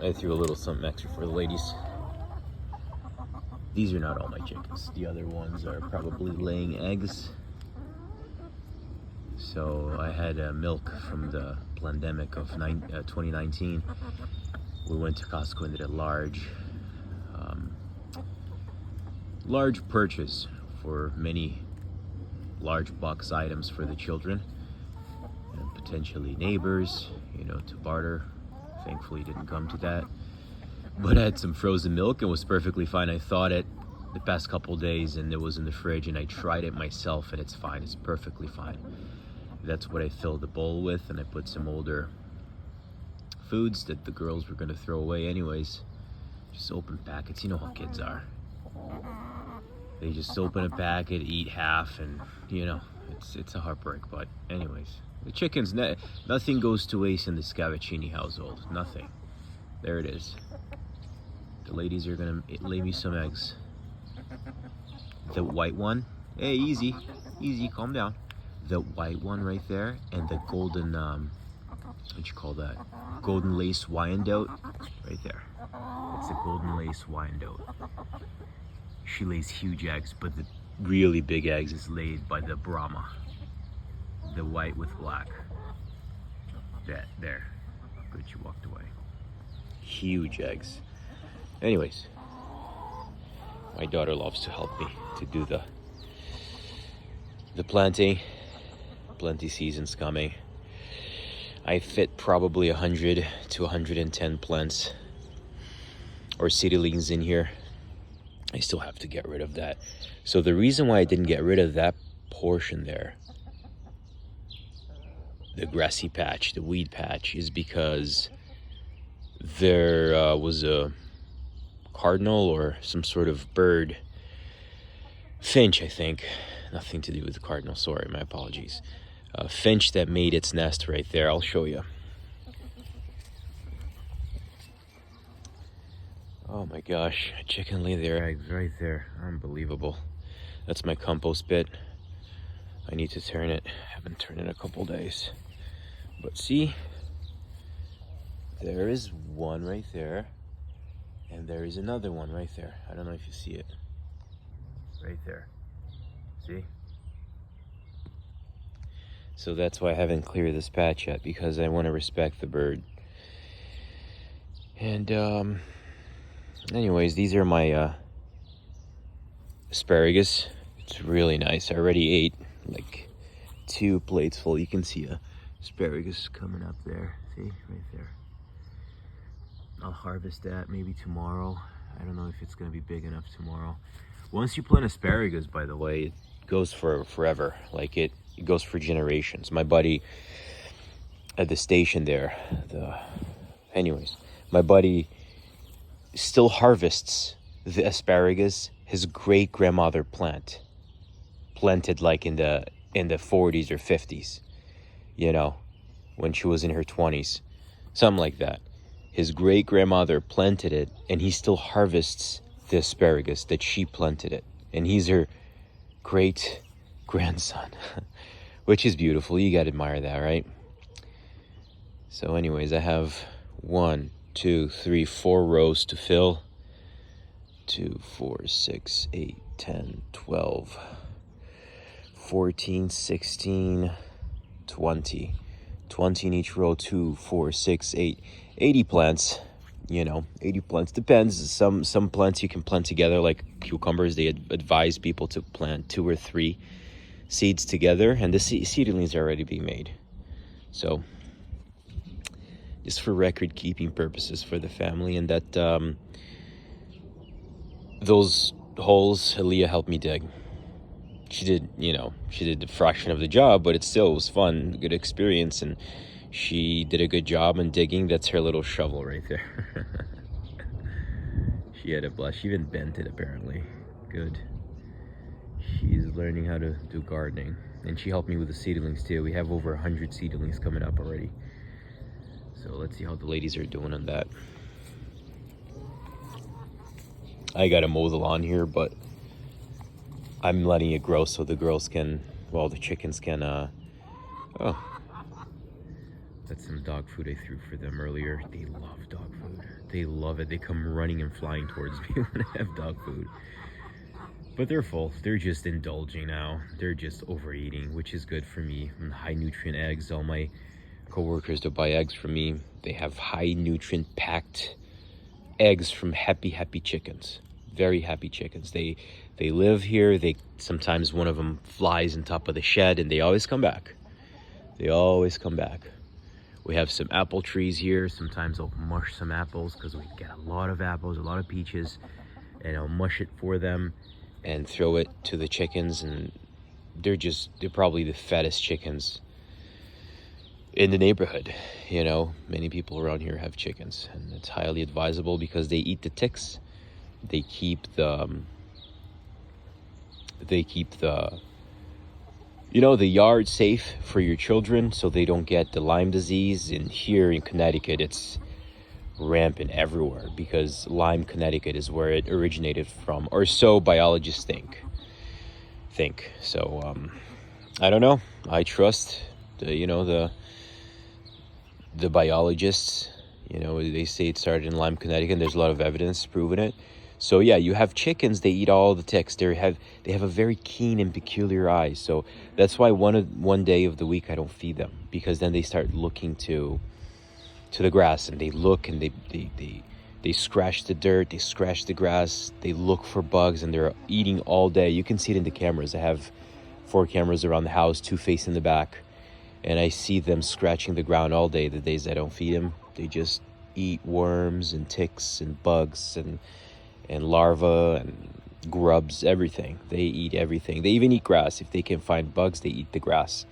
I threw a little something extra for the ladies. These are not all my chickens. The other ones are probably laying eggs. So I had milk from the pandemic of 2019. We went to Costco and did a large purchase for many large box items for the children and potentially neighbors, to barter. Thankfully didn't come to that. But I had some frozen milk and was perfectly fine. I thawed it the past couple days and it was in the fridge, and I tried it myself and it's fine. It's perfectly fine. That's what I filled the bowl with, and I put some older foods that the girls were gonna throw away anyways. Just open packets. You know how kids are. They just open a packet, eat half, and it's a heartbreak. But anyways, the chickens, nothing goes to waste in the Scavacini household. Nothing. There it is. The ladies are gonna lay me some eggs. The white one, hey, easy, calm down. The white one right there, and the golden, what you call that? Golden lace Wyandotte, right there. It's a golden lace Wyandotte. She lays huge eggs, but the really big eggs is laid by the Brahma. The white with black. There. Good, she walked away. Huge eggs. Anyways, my daughter loves to help me to do the planting. Plenty season's coming. I fit probably 100 to 110 plants or seedlings in here. I still have to get rid of that. So the reason why I didn't get rid of that portion there, the grassy patch, the weed patch, is because there was a cardinal or some sort of bird, finch, I think. Nothing to do with the cardinal, sorry, my apologies. Finch that made its nest right there. I'll show you. Oh my gosh, a chicken laid their eggs right there. Unbelievable. That's my compost pit. I need to turn it. Haven't turned it in a couple days. But see, there is one right there, and there is another one right there. I don't know if you see it. Right there. See? So that's why I haven't cleared this patch yet, because I want to respect the bird. And anyways, these are my asparagus. It's really nice. I already ate like 2 plates full. You can see asparagus coming up there. See, right there. I'll harvest that maybe tomorrow. I don't know if it's going to be big enough tomorrow. Once you plant asparagus, by the way, it goes for forever. Like it goes for generations. My buddy at the station there, anyways, my buddy still harvests the asparagus his great grandmother planted like in the 40s or 50s, when she was in her 20s, something like that. His great grandmother planted it, and he still harvests the asparagus that she planted it, and he's her great grandson. Which is beautiful. You gotta admire that, right? So anyways, I have 1, 2, 3, 4 rows to fill. 2, 4, 6, 8, 10, 12, 14, 16, 20. 20 in each row. 2, 4, 6, 8, 80 plants. 80 plants. Depends. Some plants you can plant together, like cucumbers. They advise people to plant 2 or 3 seeds together, and the seedlings are already being made. So just for record keeping purposes for the family. And that those holes Aaliyah helped me dig. She did a fraction of the job, but it still was fun, good experience, and she did a good job in digging. That's her little shovel right there. She had a blast. She even bent it apparently. Good. She's learning how to do gardening, and she helped me with the seedlings too. We have over 100 seedlings coming up already. So let's see how the ladies are doing on that. I gotta mow the lawn here, but I'm letting it grow so the girls can, the chickens can, oh, that's some dog food I threw for them earlier. They love dog food. They love it. They come running and flying towards me when I have dog food. But they're full. They're just indulging now. They're just overeating, which is good for me. And high nutrient eggs. All my coworkers that buy eggs from me, they have high nutrient packed eggs from happy chickens. Very happy chickens. They live here. They sometimes one of them flies on top of the shed, and they always come back. They always come back. We have some apple trees here. Sometimes I'll mush some apples because we get a lot of apples, a lot of peaches, and I'll mush it for them and throw it to the chickens, and they're probably the fattest chickens in the neighborhood. You know, many people around here have chickens, and it's highly advisable because they eat the ticks. They keep the you know, the yard safe for your children so they don't get the Lyme disease. And here in Connecticut, it's rampant everywhere because Lyme, Connecticut is where it originated from, or so biologists think. So I don't know. I trust the biologists. You know, they say it started in Lyme, Connecticut, and there's a lot of evidence proving it. So yeah, you have chickens, they eat all the ticks. They have a very keen and peculiar eye. So that's why one day of the week I don't feed them, because then they start looking to the grass, and they look, and they scratch the dirt, they scratch the grass, they look for bugs, and they're eating all day. You can see it in the cameras. I have 4 cameras around the house, 2 facing the back, and I see them scratching the ground all day. The days I don't feed them, they just eat worms and ticks and bugs and larvae and grubs, everything. They eat everything. They even eat grass. If they can find bugs, they eat the grass.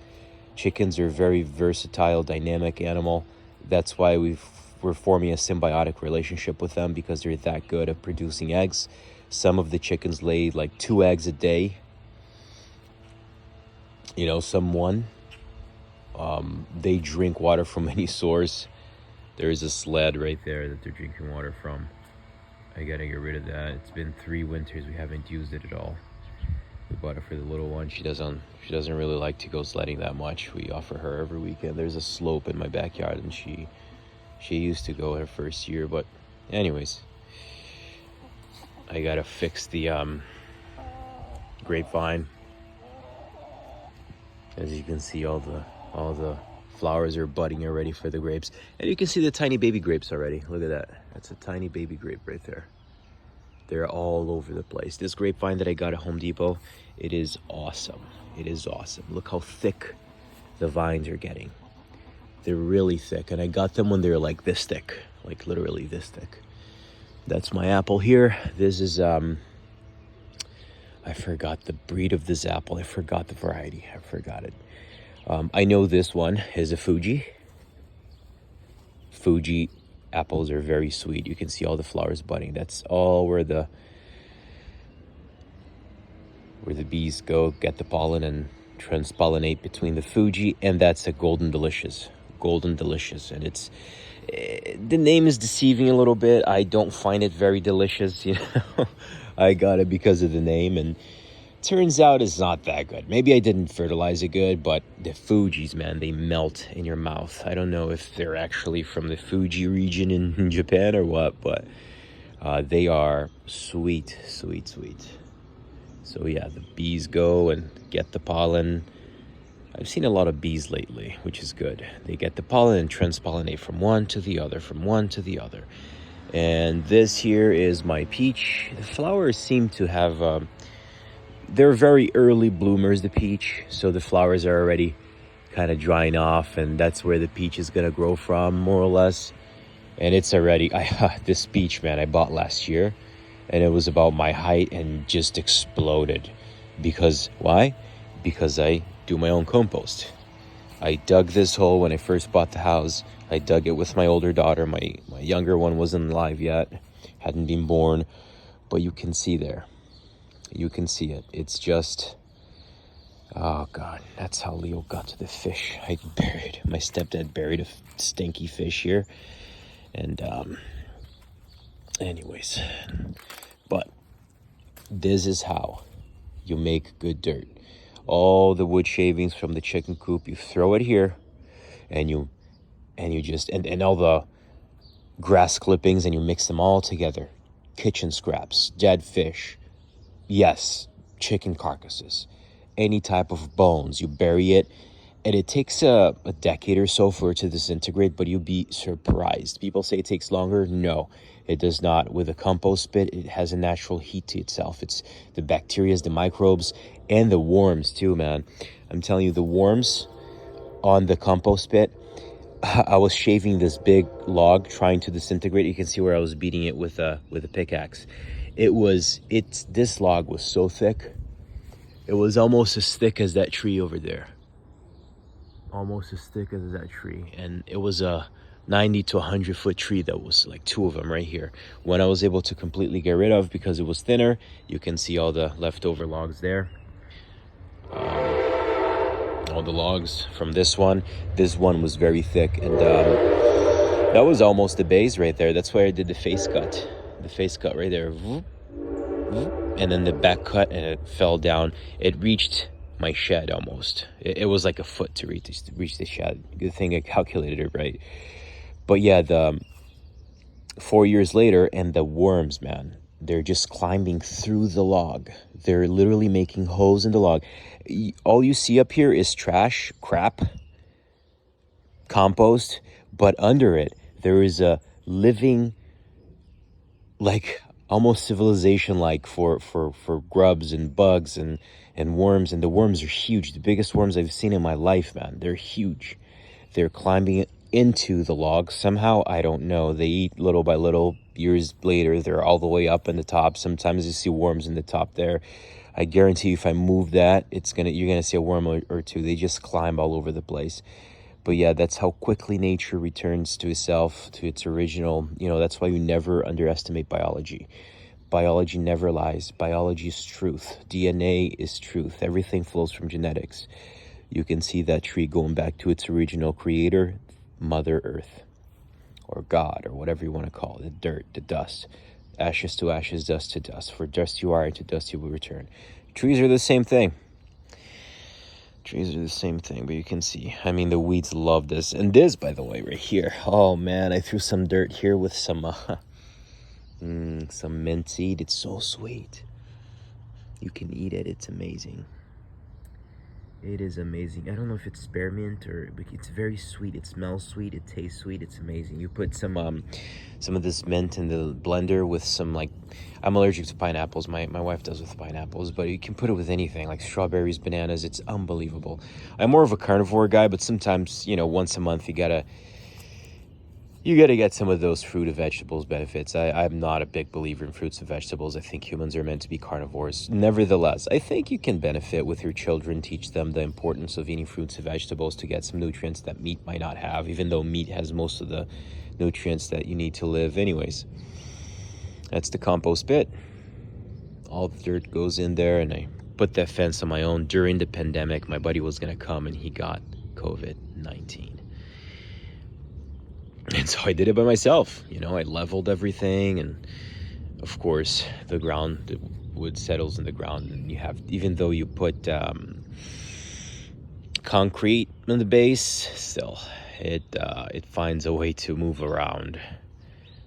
Chickens are a very versatile, dynamic animal. That's why we're forming a symbiotic relationship with them, because they're that good at producing eggs. Some of the chickens lay like 2 eggs a day. You know, some 1. They drink water from any source. There is a sled right there that they're drinking water from. I gotta get rid of that. It's been 3 winters we haven't used it at all. We bought it for the little one. She doesn't really like to go sledding that much. We offer her every weekend. There's a slope in my backyard, and she used to go her first year. But anyways, I gotta fix the grapevine. As you can see, all the flowers are budding already for the grapes, and you can see the tiny baby grapes already. Look at that. That's a tiny baby grape right there. They're all over the place. This grapevine that I got at Home Depot, it is awesome. It is awesome. Look how thick the vines are getting. They're really thick, and I got them when they're like this thick, like literally this thick. That's my apple here. This is I forgot the breed of this apple. I forgot the variety. I forgot it. I know this one is a Fuji. Fuji apples are very sweet. You can see all the flowers budding. That's all where the bees go get the pollen and transpollinate between the Fuji, and that's a Golden Delicious. Golden Delicious, and it's the name is deceiving a little bit. I don't find it very delicious, you know. I got it because of the name, and turns out it's not that good. Maybe I didn't fertilize it good, but the Fujis, man, they melt in your mouth. I don't know if they're actually from the Fuji region in Japan or what, but they are sweet. So yeah, the bees go and get the pollen. I've seen a lot of bees lately, which is good. They get the pollen and transpollinate from one to the other, from one to the other. And this here is my peach. The flowers seem to have... they're very early bloomers, the peach, so the flowers are already kind of drying off, and that's where the peach is gonna grow from, more or less. And it's already, this peach, man, I bought last year, and it was about my height and just exploded. Because, why? Because I do my own compost. I dug this hole when I first bought the house. I dug it with my older daughter. My younger one wasn't alive yet, hadn't been born, but you can see there. You can see it. It's just, oh God, that's how Leo got to the fish. My stepdad buried a stinky fish here. And anyways, but this is how you make good dirt. All the wood shavings from the chicken coop, you throw it here, and you just, and all grass clippings, and you mix them all together. Kitchen scraps, dead fish, yes, chicken carcasses, any type of bones. You bury it, and it takes a decade or so for it to disintegrate, but you'll be surprised. People say it takes longer. No, it does not. With a compost pit, it has a natural heat to itself. It's the bacteria, the microbes, and the worms too, man. I'm telling you, the worms on the compost pit, I was shaving this big log trying to disintegrate. You can see where I was beating it with a pickaxe. This log was so thick. It was almost as thick as that tree over there. Almost as thick as that tree. And it was a 90 to 100 foot tree that was like two of them right here. One I was able to completely get rid of because it was thinner. You can see all the leftover logs there. All the logs from this one. This one was very thick, and that was almost the base right there. That's where I did the face cut. The face cut right there. And then the back cut, and it fell down. It reached my shed almost. It was like a foot to reach the shed. Good thing I calculated it right. But yeah, 4 years later, and the worms, man, they're just climbing through the log. They're literally making holes in the log. All you see up here is trash, crap, compost, but under it, there is a living, like almost civilization-like for grubs and bugs and worms. And the worms are huge. The biggest worms I've seen in my life, man. They're huge. They're climbing into the log somehow. I don't know. They eat little by little. Years later, they're all the way up in the top. Sometimes you see worms in the top there. I guarantee you, if I move that, you're gonna see a worm or two. They just climb all over the place. But yeah, that's how quickly nature returns to itself, to its original. That's why you never underestimate biology. Biology never lies. Biology is truth. DNA is truth. Everything flows from genetics. You can see that tree going back to its original creator, Mother Earth, or God, or whatever you want to call it. The dirt, the dust. Ashes to ashes, dust to dust. For dust you are, and to dust you will return. Trees are the same thing. Trees are the same thing, but you can see. I mean, the weeds love this. And this, by the way, right here. Oh, man, I threw some dirt here with some mint seed. It's so sweet. You can eat it. It's amazing. It is amazing. I don't know if it's spearmint but it's very sweet. It smells sweet. It tastes sweet. It's amazing. You put some of this mint in the blender with some, like, I'm allergic to pineapples. My wife does with pineapples, but you can put it with anything, like strawberries, bananas. It's unbelievable. I'm more of a carnivore guy, but sometimes, once a month you gotta get some of those fruit and vegetables benefits. I'm not a big believer in fruits and vegetables. I think humans are meant to be carnivores. Nevertheless, I think you can benefit with your children, teach them the importance of eating fruits and vegetables to get some nutrients that meat might not have, even though meat has most of the nutrients that you need to live anyways. That's the compost pit. All the dirt goes in there, and I put that fence on my own. During the pandemic, my buddy was going to come, and he got COVID-19. And so I did it by myself. I leveled everything, and of course the wood settles in the ground, and even though you put concrete in the base, still it finds a way to move around.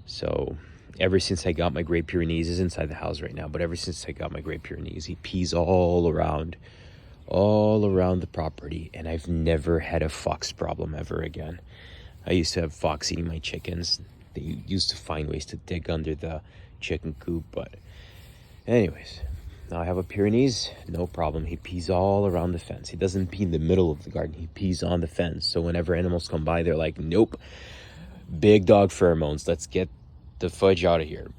So ever since I got my Great Pyrenees, is inside the house right now, but ever since I got my Great Pyrenees, he pees all around the property, and I've never had a fox problem ever again. I used to have fox eating my chickens. They used to find ways to dig under the chicken coop, but anyways, now I have a Pyrenees, no problem. He pees all around the fence. He doesn't pee in the middle of the garden. He pees on the fence. So whenever animals come by, they're like, nope, big dog pheromones. Let's get the fudge out of here.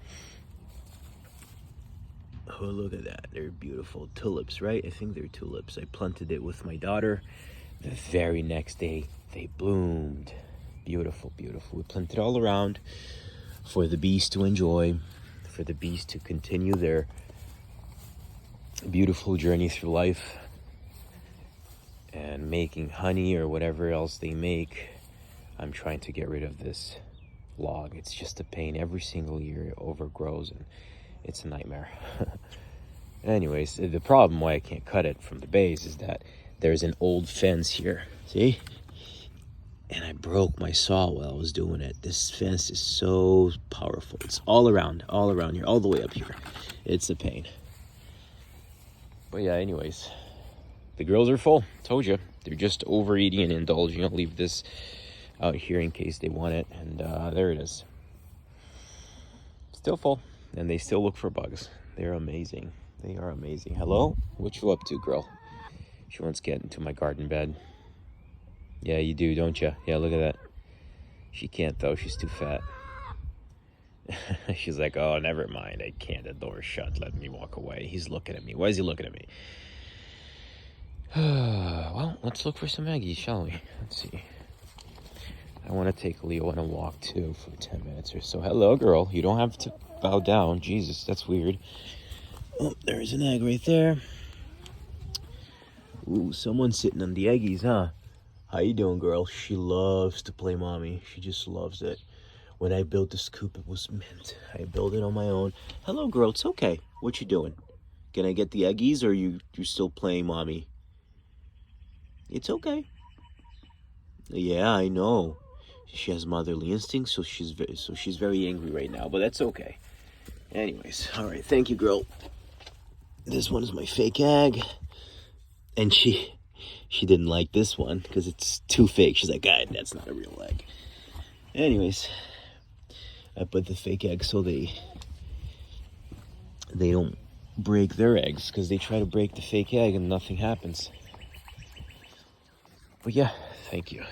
Oh, look at that. They're beautiful tulips, right? I think they're tulips. I planted it with my daughter. The very next day, they bloomed. Beautiful, beautiful. We planted all around for the bees to enjoy, for the bees to continue their beautiful journey through life and making honey or whatever else they make. I'm trying to get rid of this log. It's just a pain. Every single year it overgrows, and it's a nightmare. Anyways, the problem why I can't cut it from the base is that there's an old fence here. See? and I broke my saw while I was doing it. This fence is so powerful. It's all around here, all the way up here. It's a pain. But yeah, anyways, the grills are full. Told you, they're just overeating and indulging. I'll leave this out here in case they want it, and there it is. Still full, and they still look for bugs. They're amazing. They are amazing. Hello? What you up to, girl? She wants to get into my garden bed. Yeah, you do, don't you? Yeah, look at that. She can't, though. She's too fat. She's like, oh, never mind. I can't. The door's shut. Let me walk away. He's looking at me. Why is he looking at me? Well, let's look for some eggies, shall we? Let's see. I want to take Leo on a walk, too, for 10 minutes or so. Hello, girl. You don't have to bow down. Jesus, that's weird. Oh, there's an egg right there. Ooh, someone's sitting on the eggies, huh? How you doing, girl? She loves to play mommy. She just loves it. When I built this coop, it was mint. I built it on my own. Hello, girl. It's okay. What you doing? Can I get the eggies, or you still playing mommy? It's okay. Yeah, I know. She has motherly instincts, so she's very angry right now. But that's okay. Anyways, all right. Thank you, girl. This one is my fake egg, and she didn't like this one because it's too fake. She's like, God, that's not a real egg. Anyways, I put the fake egg so they don't break their eggs, because they try to break the fake egg and nothing happens. But yeah, thank you.